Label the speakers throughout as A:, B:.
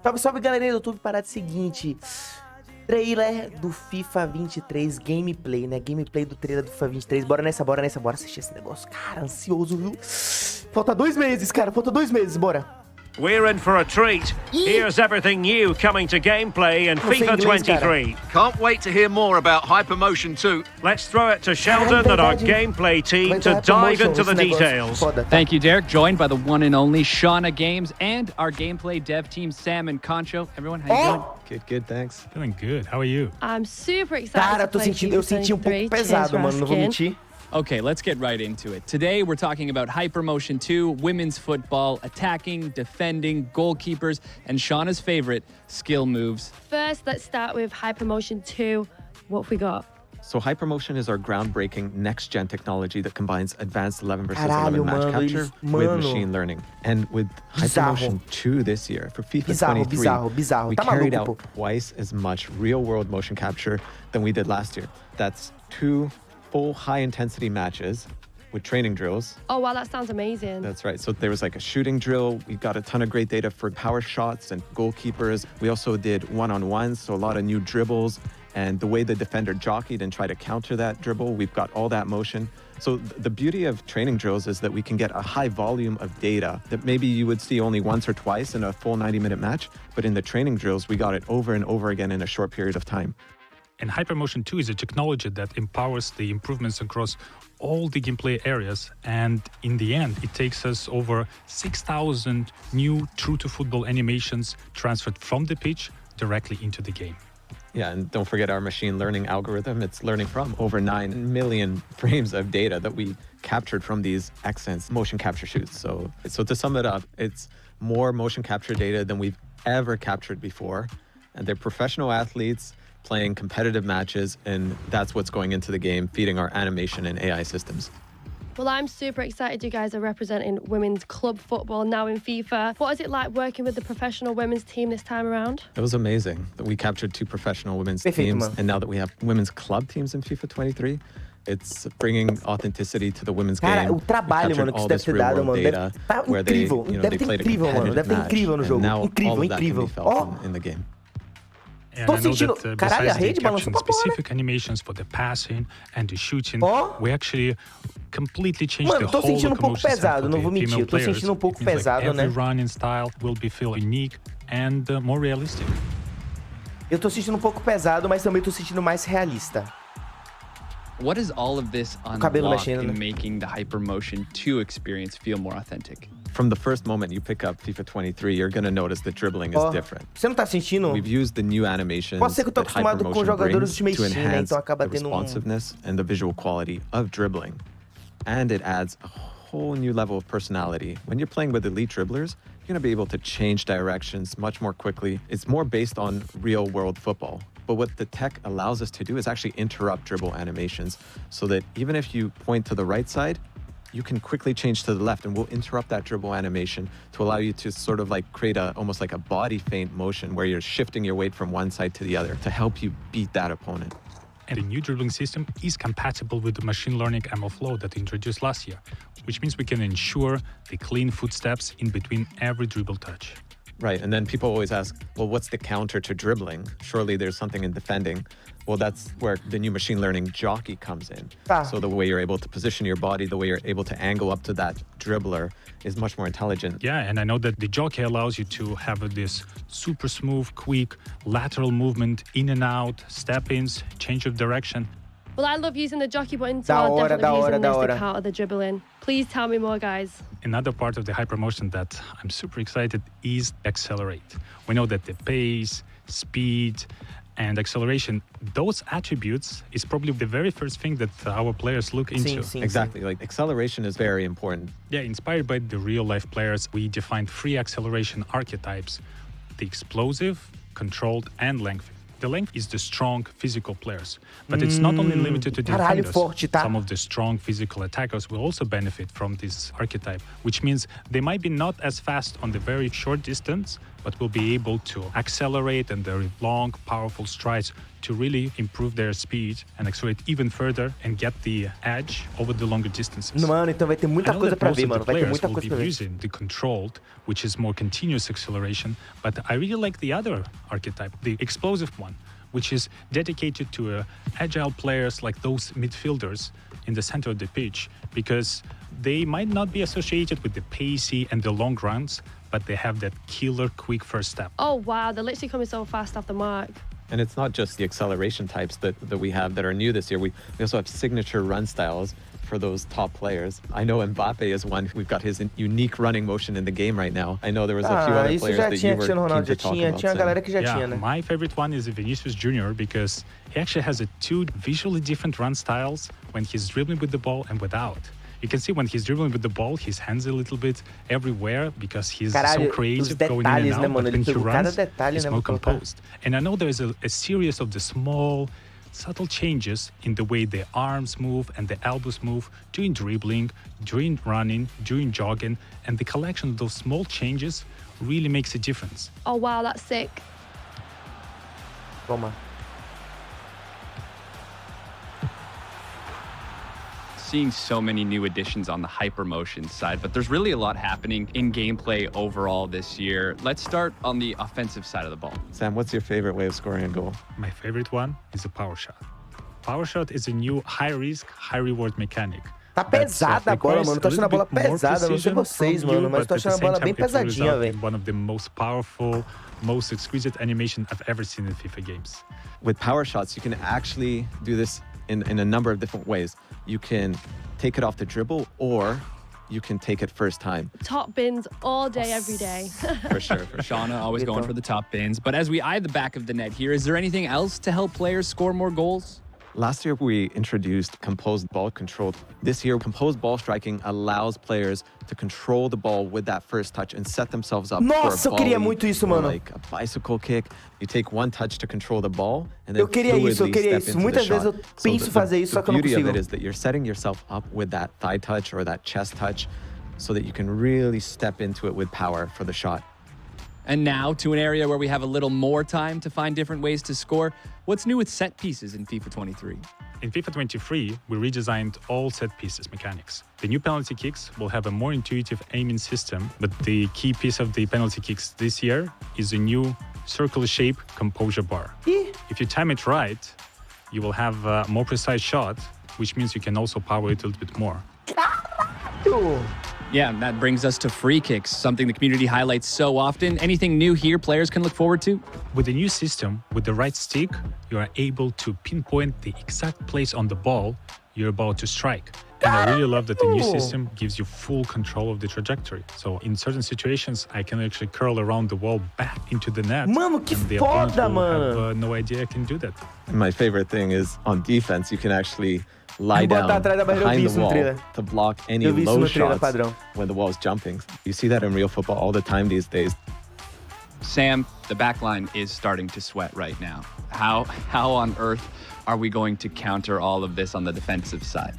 A: Salve, salve, galerinha do YouTube, parada seguinte. Trailer do FIFA 23, gameplay, né? Gameplay do trailer do FIFA 23. Bora nessa, bora assistir esse negócio. Cara, ansioso, viu? Falta 2 meses, cara, falta 2 meses, bora.
B: We're in for a treat. Here's everything new coming to gameplay in FIFA 23.
C: Can't wait to hear more about Hypermotion 2.
B: Let's throw it to Sheldon and our gameplay team to dive into the details.
D: Thank you, Derek. Joined by the one and only Shauna Games and our gameplay dev team, Sam and Concho. Everyone, how you doing?
E: Good, thanks.
F: Feeling good. How are you?
G: I'm super excited.
A: Cara, eu senti pouco pesado, mano, não vou mentir.
D: Okay, let's get right into it. Today, we're talking about Hypermotion 2, women's football, attacking, defending, goalkeepers, and Shauna's favorite, skill moves.
G: First, let's start with Hypermotion 2. What have we got?
E: So Hypermotion is our groundbreaking next-gen technology that combines advanced 11 versus 11 match capture with machine learning. And with Hypermotion 2 this year, for FIFA 23, we carried out twice as much real-world motion capture than we did last year. That's 2 full high-intensity matches with training drills.
G: Oh, wow, that sounds amazing.
E: That's right. So there was like a shooting drill. We got a ton of great data for power shots and goalkeepers. We also did one-on-ones, so a lot of new dribbles. And the way the defender jockeyed and tried to counter that dribble, we've got all that motion. So the beauty of training drills is that we can get a high volume of data that maybe you would see only once or twice in a full 90-minute match. But in the training drills, we got it over and over again in a short period of time.
F: And Hypermotion 2 is a technology that empowers the improvements across all the gameplay areas. And in the end, it takes us over 6,000 new true-to-football animations transferred from the pitch directly into the game.
E: Yeah, and don't forget our machine learning algorithm. It's learning from over 9 million frames of data that we captured from these excellent motion capture shoots. So to sum it up, it's more motion capture data than we've ever captured before. And they're professional athletes playing competitive matches, and that's what's going into the game, feeding our animation and AI systems.
G: Well, I'm super excited you guys are representing women's club football now in FIFA. What is it like working with the professional women's team this time around?
E: It was amazing. We captured 2 professional women's teams, and now that we have women's club teams in FIFA 23, it's bringing authenticity to the women's game.
A: Cara, o trabalho, mano, que isso deve ter dado, mano, deve tá incrível. Deve ter incrível, mano. Deve ter incrível no jogo. Incrível, incrível.
E: Ó, in the game.
F: And I know that besides the caption specific animations for the passing and the shooting, we actually completely changed the whole locomotion style for the female players. It means like every running style will be feel unique and more realistic.
A: Eu tô sentindo um pouco pesado, mas também tô sentindo mais realista.
D: What does all of this unlock in making the Hypermotion 2 experience feel more authentic?
E: From the first moment you pick up FIFA 23, you're going to notice the dribbling is different.
A: Você não tá sentindo?
E: We've used the new animations
A: Pode ser que eu tô acostumado com jogadores de
E: to
A: mexer, né?
E: enhance
A: Então acaba
E: the
A: tendo
E: responsiveness and the visual quality of dribbling. And it adds a whole new level of personality. When you're playing with elite dribblers, you're going to be able to change directions much more quickly. It's more based on real-world football. But what the tech allows us to do is actually interrupt dribble animations so that even if you point to the right side, you can quickly change to the left, and we'll interrupt that dribble animation to allow you to sort of like create almost like a body feint motion where you're shifting your weight from one side to the other to help you beat that opponent.
F: And the new dribbling system is compatible with the machine learning ML flow that introduced last year, which means we can ensure the clean footsteps in between every dribble touch.
E: Right, and then people always ask, well, what's the counter to dribbling? Surely there's something in defending. Well, that's where the new machine learning jockey comes in. So the way you're able to position your body, the way you're able to angle up to that dribbler is much more intelligent.
F: Yeah, and I know that the jockey allows you to have this super smooth, quick lateral movement, in and out, step-ins, change of direction.
G: Well, I love using the jockey button, so I'll definitely be using this to counter the dribbling. Please tell me more, guys.
F: Another part of the Hypermotion that I'm super excited is accelerate. We know that the pace, speed, and acceleration, those attributes is probably the very first thing that our players look into.
E: Exactly, like acceleration is very important.
F: Yeah, inspired by the real-life players, we defined 3 acceleration archetypes: the explosive, controlled, and lengthy. The length is the strong physical players, but it's not only limited to defenders. Some of the strong physical attackers will also benefit from this archetype, which means they might be not as fast on the very short distance, but will be able to accelerate and their long, powerful strides to really improve their speed and accelerate even further and get the edge over the longer distances.
A: Mano, então vai ter muita coisa pra ver, mano. Vai ter muita coisa pra ver.
F: Using the controlled, which is more continuous acceleration, but I really like the other archetype, the explosive one, which is dedicated to agile players like those midfielders in the center of the pitch, because they might not be associated with the pacey and the long runs, but they have that killer quick first step.
G: Oh, wow. They're literally coming so fast off the mark.
E: And it's not just the acceleration types that we have that are new this year. We also have signature run styles for those top players. I know Mbappe is one. We've got his unique running motion in the game right now. I know there was a few other players that you were keen to talk about.
A: Tinha galera que já tinha, né?
F: My favorite one is Vinicius Jr. because he actually has two visually different run styles when he's dribbling with the ball and without. You can see when he's dribbling with the ball, his hands a little bit everywhere because he's so creative going in and out. But when he runs, he's more composed. And I know there's a series of the small, subtle changes in the way the arms move and the elbows move during dribbling, during running, during jogging. And the collection of those small changes really makes a difference.
G: Oh, wow, that's sick.
A: Toma.
D: Seeing so many new additions on the hypermotion side, but there's really a lot happening in gameplay overall this year. Let's start on the offensive side of the ball.
E: Sam, what's your favorite way of scoring a goal?
F: My favorite one is a power shot. Power shot is a new high-risk, high-reward mechanic.
A: Tá pesada a bola, mano. Tô achando a bola pesada. Não sei vocês, mano, mas tô achando a bola bem pesadinha, velho.
F: One of the most powerful, most exquisite animation I've ever seen in FIFA games.
E: With power shots, you can actually do this in a number of different ways. You can take it off the dribble, or you can take it first time.
G: Top bins all day, every day.
D: For sure. Shauna always going for the top bins. But as we eye the back of the net here, is there anything else to help players score more goals?
E: Last year, we introduced composed ball control. This year, composed ball striking allows players to control the ball with that first touch and set themselves up for a volley, like a bicycle kick. You take one touch to control the ball, and then fluidly step into
A: Muitas
E: the
A: vezes eu
E: shot.
A: penso fazer isso, só que eu não
E: The beauty of
A: consigo.
E: it is that you're setting yourself up with that thigh touch or that chest touch so that you can really step into it with power for the shot.
D: And now to an area where we have a little more time to find different ways to score. What's new with set pieces in FIFA 23?
F: In FIFA 23, we redesigned all set pieces mechanics. The new penalty kicks will have a more intuitive aiming system, but the key piece of the penalty kicks this year is a new circular shape composure bar. If you time it right, you will have a more precise shot, which means you can also power it a little bit more.
D: Yeah, and that brings us to free kicks, something the community highlights so often. Anything new here players can look forward to?
F: With the new system, with the right stick, you are able to pinpoint the exact place on the ball you're about to strike. And I really love that the new system gives you full control of the trajectory. So in certain situations, I can actually curl around the wall back into the net.
A: Mano, que
F: and the
A: foda,
F: opponent will
A: mano.
F: have no idea I can do that.
E: And my favorite thing is on defense, you can actually lie down behind the wall to block any low shots when the wall's jumping. You see that in real football all the time these days.
D: Sam, the back line is starting to sweat right now. How on earth are we going to counter all of this on the defensive side?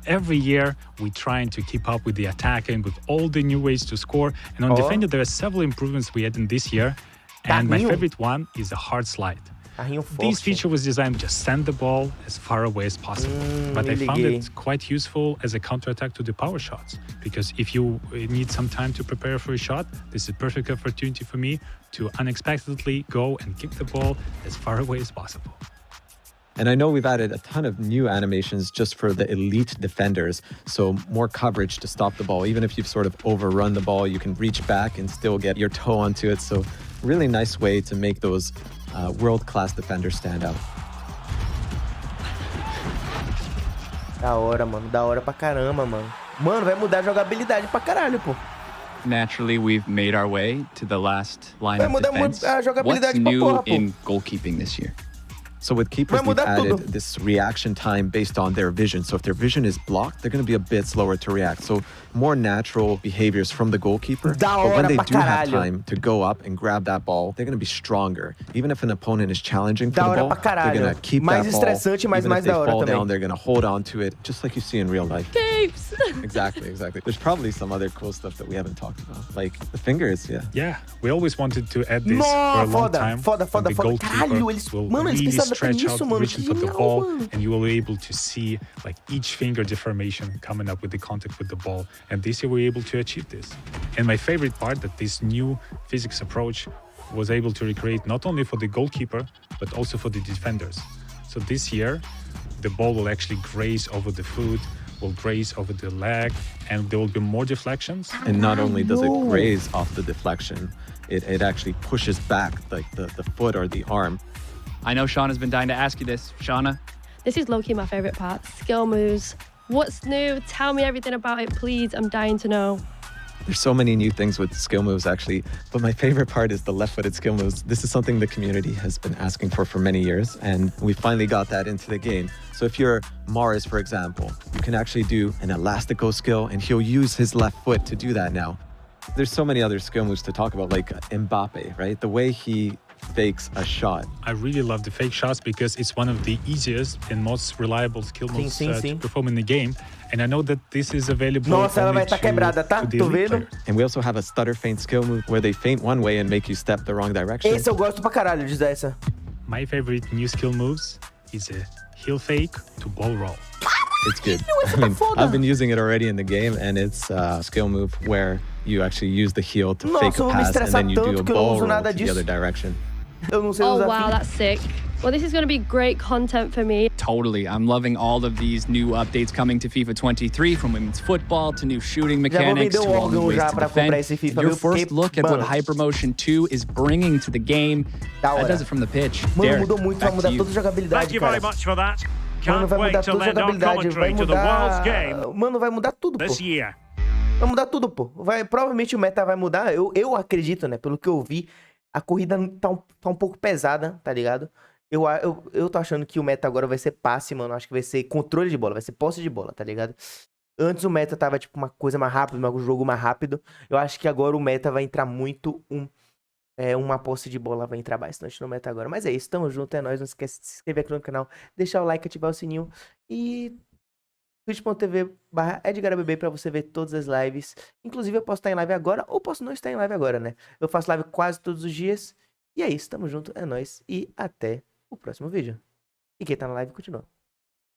F: Every year, we're trying to keep up with the attack and with all the new ways to score. And on defender, there are several improvements we had in this year. And my favorite one is a hard slide. This feature was designed to just send the ball as far away as possible. But I found it quite useful as a counterattack to the power shots. Because if you need some time to prepare for a shot, this is a perfect opportunity for me to unexpectedly go and kick the ball as far away as possible.
E: And I know we've added a ton of new animations just for the elite defenders. So more coverage to stop the ball. Even if you've sort of overrun the ball, you can reach back and still get your toe onto it. So really nice way to make those world-class defenders stand out.
A: Da hora, mano. Da hora pra caramba, mano. Mano, vai mudar a jogabilidade pra caralho, pô.
D: Naturally, we've made our way to the last line of defense.
A: a jogabilidade
D: What's
A: pra
D: new
A: porra, pô.
D: in goalkeeping this year?
E: So with keepers,
A: Vai
E: we've
A: mudar
E: added
A: tudo.
E: this reaction time based on their vision. So if their vision is blocked, they're going to be a bit slower to react. So more natural behaviors from the goalkeeper.
A: Da
E: But when
A: hora
E: they
A: pra
E: do have
A: caralho.
E: time to go up and grab that ball, they're going to be stronger. Even if an opponent is challenging for
A: Da
E: the
A: hora
E: ball,
A: pra
E: they're
A: caralho.
E: going to keep
A: Mais
E: that ball.
A: estressante, mas
E: Even
A: mais
E: if they
A: da hora
E: fall
A: também.
E: down, they're going to hold on to it, just like you see in real life.
G: Keeps.
E: Exactly, exactly. There's probably some other cool stuff that we haven't talked about, like the fingers, yeah.
F: Yeah, we always wanted to add this
A: Nossa,
F: for a long
A: foda,
F: time.
A: foda,
F: And
A: foda,
F: the
A: foda.
F: goalkeeper
A: Caralho, eles,
F: will
A: mano, eles
F: really
A: pensaram até
F: stretch out
A: nisso,
F: the
A: mano.
F: reaching for the
A: Genial,
F: ball,
A: mano.
F: and you will be able to see like each finger deformation coming up with the contact with the ball. And this year we were able to achieve this. And my favorite part that this new physics approach was able to recreate not only for the goalkeeper but also for the defenders. So this year, the ball will actually graze over the foot, will graze over the leg, and there will be more deflections.
E: And not only does it graze off the deflection, it actually pushes back like the foot or the arm.
D: I know Shauna's been dying to ask you this. Shauna,
G: This is low-key my favorite part. Skill moves. What's new? Tell me everything about it, please. I'm dying to know.
E: There's so many new things with skill moves, actually. But my favorite part is the left-footed skill moves. This is something the community has been asking for many years, and we finally got that into the game. So if you're Mars, for example, you can actually do an elastico skill, and he'll use his left foot to do that now. There's so many other skill moves to talk about, like Mbappe, right? The way he fakes a shot.
F: I really love the fake shots because it's one of the easiest and most reliable skill moves to perform in the game. And I know that this is available
A: Nossa, ela
F: only
A: vai estar quebrada, tá?
F: to the
A: Tô
F: elite
A: vendo.
F: players.
E: And we also have a stutter feint skill move where they feint one way and make you step the wrong direction.
A: Esse eu gosto pra caralho de usar essa.
F: My favorite new skill moves is a heel fake to ball roll.
E: It's good. I mean, I've been using it already in the game, and it's a skill move where you actually use the heel to fake
A: Nossa, eu
E: a
A: vou me
E: pass, and
A: estressar
E: then you do
A: tanto
E: a
A: que eu não
E: ball
A: uso
E: roll
A: nada
E: to the
A: disso.
E: other direction.
A: Eu não sei
G: Oh,
A: usar
G: wow,
A: fim.
G: that's sick. Well, this is going to be great content for me.
D: totally. I'm loving all of these new updates coming to FIFA 23, from women's football to new shooting mechanics
A: vender
D: to all new
A: órgão
D: ways
A: já
D: to
A: pra comprar
D: defend.
A: esse FIFA,
D: Your
A: viu?
D: first
A: Porque,
D: look at what
A: mano,
D: Hypermotion 2 is bringing to the game.
A: da
D: That
A: hora.
D: does it from the pitch.
A: Mano,
D: Derek,
A: mudou muito, vai
D: back
A: mudar
D: to you.
A: toda a jogabilidade,
B: Thank you
A: cara.
B: very much for that.
A: Mano,
B: Can't
A: vai
B: wait
A: mudar
B: to
A: toda a
B: lend our
A: jogabilidade, vai
B: commentary to the world's game
A: mudar... Mano, vai mudar tudo, pô.
B: this year.
A: Vai mudar tudo, pô. Provavelmente o meta vai mudar. Eu acredito, né? Pelo que eu vi, a corrida tá um pouco pesada, tá ligado? Eu tô achando que o meta agora vai ser passe, mano. Acho que vai ser controle de bola, vai ser posse de bola, tá ligado? Antes o meta tava, tipo, uma coisa mais rápida, um jogo mais rápido. Eu acho que agora o meta vai entrar muito uma posse de bola vai entrar bastante no meta agora. Mas é isso, tamo junto, é nóis. Não esquece de se inscrever aqui no canal, deixar o like, ativar o sininho e twitch.tv/EdgarAbb pra você ver todas as lives. Inclusive eu posso estar em live agora ou posso não estar em live agora, né? Eu faço live quase todos os dias. E é isso, tamo junto, é nóis e até o próximo vídeo. E quem tá na live continua.